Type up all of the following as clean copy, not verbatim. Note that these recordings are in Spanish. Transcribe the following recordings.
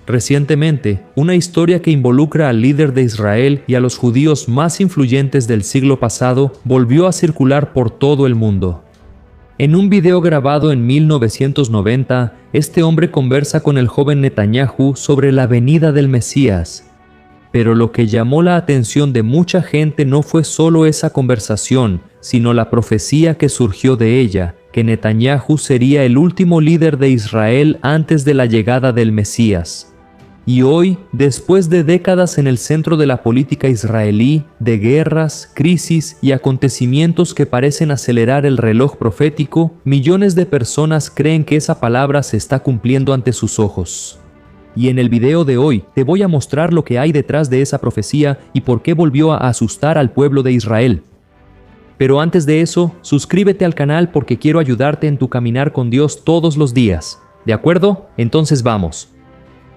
Recientemente, una historia que involucra al líder de Israel y a los judíos más influyentes del siglo pasado volvió a circular por todo el mundo. En un video grabado en 1990, este hombre conversa con el joven Netanyahu sobre la venida del Mesías. Pero lo que llamó la atención de mucha gente no fue solo esa conversación, sino la profecía que surgió de ella, que Netanyahu sería el último líder de Israel antes de la llegada del Mesías. Y hoy, después de décadas en el centro de la política israelí, de guerras, crisis y acontecimientos que parecen acelerar el reloj profético, millones de personas creen que esa palabra se está cumpliendo ante sus ojos. Y en el video de hoy te voy a mostrar lo que hay detrás de esa profecía y por qué volvió a asustar al pueblo de Israel. Pero antes de eso, suscríbete al canal porque quiero ayudarte en tu caminar con Dios todos los días. ¿De acuerdo? Entonces vamos.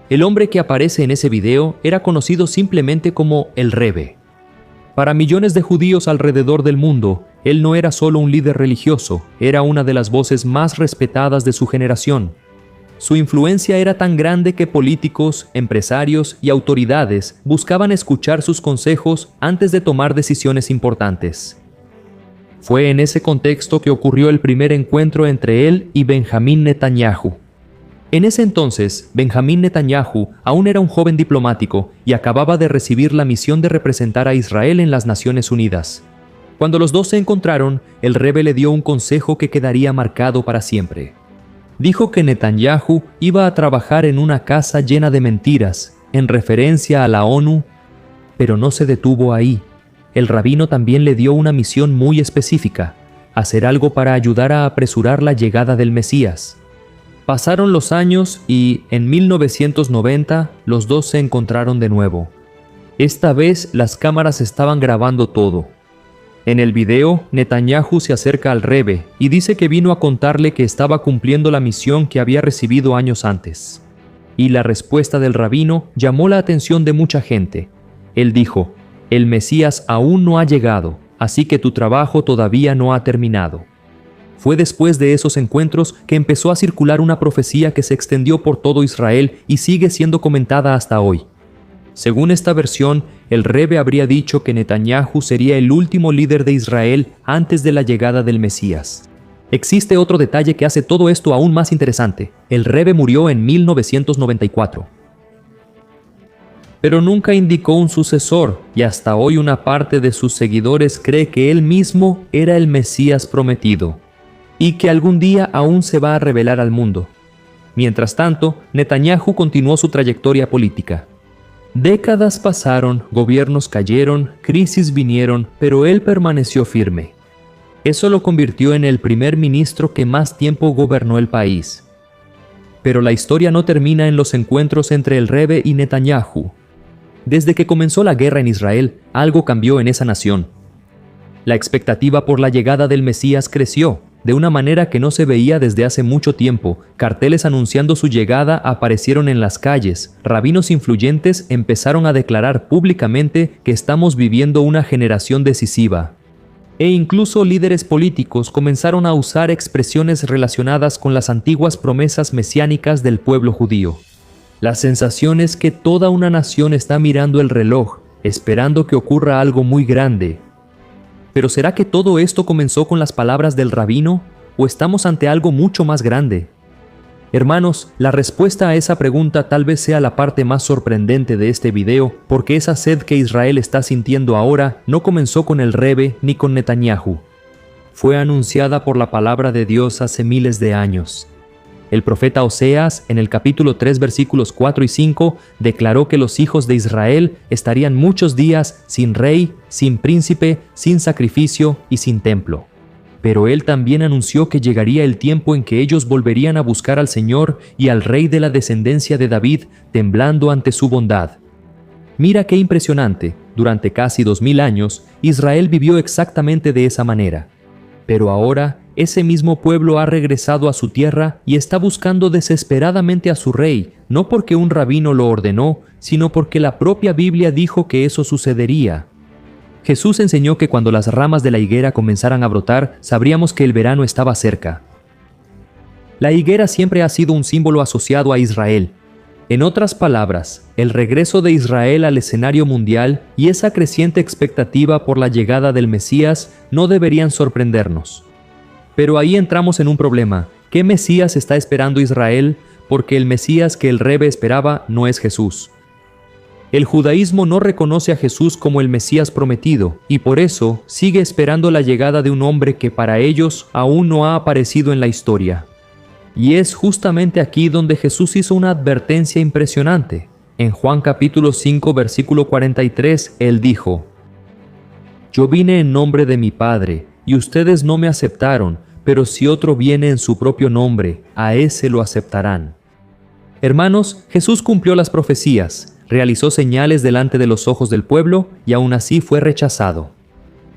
El hombre que aparece en ese video era conocido simplemente como el Rebbe. Para millones de judíos alrededor del mundo, él no era solo un líder religioso, era una de las voces más respetadas de su generación. Su influencia era tan grande que políticos, empresarios y autoridades buscaban escuchar sus consejos antes de tomar decisiones importantes. Fue en ese contexto que ocurrió el primer encuentro entre él y Benjamín Netanyahu. En ese entonces, Benjamín Netanyahu aún era un joven diplomático y acababa de recibir la misión de representar a Israel en las Naciones Unidas. Cuando los dos se encontraron, el Rebbe le dio un consejo que quedaría marcado para siempre. Dijo que Netanyahu iba a trabajar en una casa llena de mentiras, en referencia a la ONU, pero no se detuvo ahí. El rabino también le dio una misión muy específica, hacer algo para ayudar a apresurar la llegada del Mesías. Pasaron los años y, en 1990, los dos se encontraron de nuevo. Esta vez las cámaras estaban grabando todo. En el video, Netanyahu se acerca al Rebbe y dice que vino a contarle que estaba cumpliendo la misión que había recibido años antes. Y la respuesta del rabino llamó la atención de mucha gente. Él dijo: "El Mesías aún no ha llegado, así que tu trabajo todavía no ha terminado". Fue después de esos encuentros que empezó a circular una profecía que se extendió por todo Israel y sigue siendo comentada hasta hoy. Según esta versión, el Rebbe habría dicho que Netanyahu sería el último líder de Israel antes de la llegada del Mesías. Existe otro detalle que hace todo esto aún más interesante. El Rebbe murió en 1994. Pero nunca indicó un sucesor, y hasta hoy una parte de sus seguidores cree que él mismo era el Mesías prometido, y que algún día aún se va a revelar al mundo. Mientras tanto, Netanyahu continuó su trayectoria política. Décadas pasaron, gobiernos cayeron, crisis vinieron, pero él permaneció firme. Eso lo convirtió en el primer ministro que más tiempo gobernó el país. Pero la historia no termina en los encuentros entre el Rebbe y Netanyahu. Desde que comenzó la guerra en Israel, algo cambió en esa nación. La expectativa por la llegada del Mesías creció, de una manera que no se veía desde hace mucho tiempo. Carteles anunciando su llegada aparecieron en las calles. Rabinos influyentes empezaron a declarar públicamente que estamos viviendo una generación decisiva. E incluso líderes políticos comenzaron a usar expresiones relacionadas con las antiguas promesas mesiánicas del pueblo judío. La sensación es que toda una nación está mirando el reloj, esperando que ocurra algo muy grande. ¿Pero será que todo esto comenzó con las palabras del rabino o estamos ante algo mucho más grande? Hermanos, la respuesta a esa pregunta tal vez sea la parte más sorprendente de este video, porque esa sed que Israel está sintiendo ahora no comenzó con el Rebbe ni con Netanyahu. Fue anunciada por la palabra de Dios hace miles de años. El profeta Oseas, en el capítulo 3, versículos 4 y 5, declaró que los hijos de Israel estarían muchos días sin rey, sin príncipe, sin sacrificio y sin templo. Pero él también anunció que llegaría el tiempo en que ellos volverían a buscar al Señor y al Rey de la descendencia de David, temblando ante su bondad. Mira qué impresionante, durante casi 2000 años, Israel vivió exactamente de esa manera. Pero ahora, ese mismo pueblo ha regresado a su tierra y está buscando desesperadamente a su rey, no porque un rabino lo ordenó, sino porque la propia Biblia dijo que eso sucedería. Jesús enseñó que cuando las ramas de la higuera comenzaran a brotar, sabríamos que el verano estaba cerca. La higuera siempre ha sido un símbolo asociado a Israel. En otras palabras, el regreso de Israel al escenario mundial y esa creciente expectativa por la llegada del Mesías no deberían sorprendernos. Pero ahí entramos en un problema. ¿Qué Mesías está esperando Israel? Porque el Mesías que el Rebe esperaba no es Jesús. El judaísmo no reconoce a Jesús como el Mesías prometido y por eso sigue esperando la llegada de un hombre que para ellos aún no ha aparecido en la historia. Y es justamente aquí donde Jesús hizo una advertencia impresionante. En Juan capítulo 5 versículo 43, Él dijo: «Yo vine en nombre de mi Padre, y ustedes no me aceptaron, pero si otro viene en su propio nombre, a ese lo aceptarán». Hermanos, Jesús cumplió las profecías, realizó señales delante de los ojos del pueblo y aún así fue rechazado.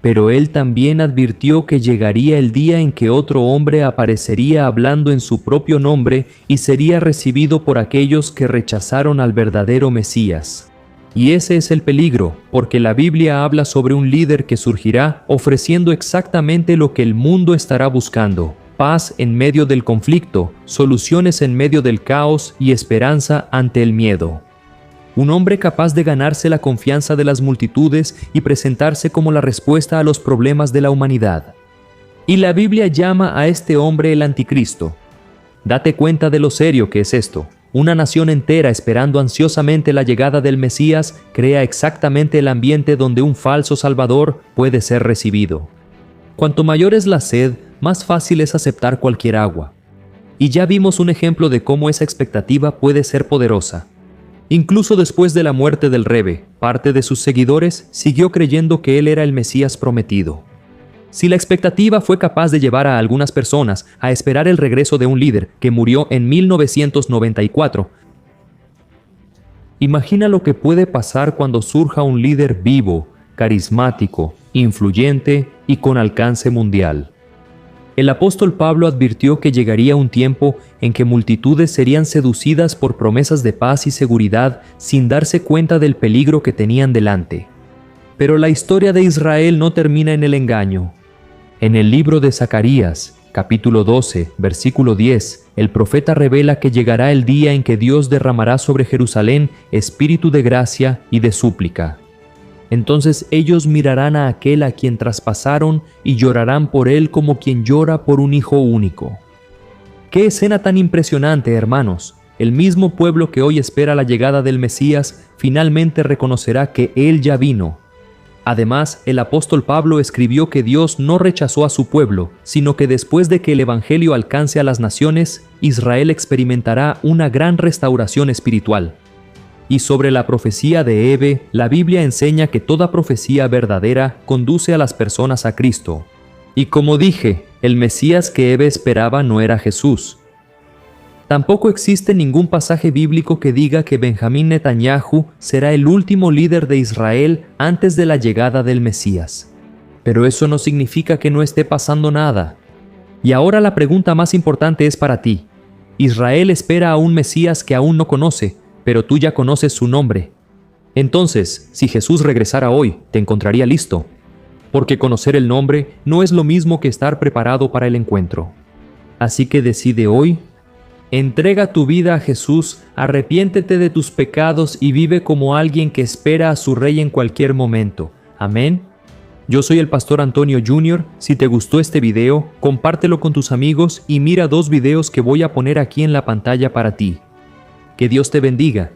Pero Él también advirtió que llegaría el día en que otro hombre aparecería hablando en su propio nombre y sería recibido por aquellos que rechazaron al verdadero Mesías. Y ese es el peligro, porque la Biblia habla sobre un líder que surgirá ofreciendo exactamente lo que el mundo estará buscando: paz en medio del conflicto, soluciones en medio del caos y esperanza ante el miedo. Un hombre capaz de ganarse la confianza de las multitudes y presentarse como la respuesta a los problemas de la humanidad. Y la Biblia llama a este hombre el anticristo. Date cuenta de lo serio que es esto. Una nación entera esperando ansiosamente la llegada del Mesías crea exactamente el ambiente donde un falso salvador puede ser recibido. Cuanto mayor es la sed, más fácil es aceptar cualquier agua. Y ya vimos un ejemplo de cómo esa expectativa puede ser poderosa. Incluso después de la muerte del Rebe, parte de sus seguidores siguió creyendo que él era el Mesías prometido. Si la expectativa fue capaz de llevar a algunas personas a esperar el regreso de un líder que murió en 1994, imagina lo que puede pasar cuando surja un líder vivo, carismático, influyente y con alcance mundial. El apóstol Pablo advirtió que llegaría un tiempo en que multitudes serían seducidas por promesas de paz y seguridad sin darse cuenta del peligro que tenían delante. Pero la historia de Israel no termina en el engaño. En el libro de Zacarías, capítulo 12, versículo 10, el profeta revela que llegará el día en que Dios derramará sobre Jerusalén espíritu de gracia y de súplica. Entonces ellos mirarán a aquel a quien traspasaron y llorarán por él como quien llora por un hijo único. ¡Qué escena tan impresionante, hermanos! El mismo pueblo que hoy espera la llegada del Mesías finalmente reconocerá que Él ya vino. Además, el apóstol Pablo escribió que Dios no rechazó a su pueblo, sino que después de que el Evangelio alcance a las naciones, Israel experimentará una gran restauración espiritual. Y sobre la profecía de Hebe, la Biblia enseña que toda profecía verdadera conduce a las personas a Cristo. Y como dije, el Mesías que Hebe esperaba no era Jesús. Tampoco existe ningún pasaje bíblico que diga que Benjamín Netanyahu será el último líder de Israel antes de la llegada del Mesías. Pero eso no significa que no esté pasando nada. Y ahora la pregunta más importante es para ti. Israel espera a un Mesías que aún no conoce, pero tú ya conoces su nombre. Entonces, si Jesús regresara hoy, te encontraría listo, porque conocer el nombre no es lo mismo que estar preparado para el encuentro. Así que decide hoy, entrega tu vida a Jesús, arrepiéntete de tus pecados y vive como alguien que espera a su Rey en cualquier momento. Amén. Yo soy el Pastor Antonio Jr. Si te gustó este video, compártelo con tus amigos y mira 2 videos que voy a poner aquí en la pantalla para ti. Que Dios te bendiga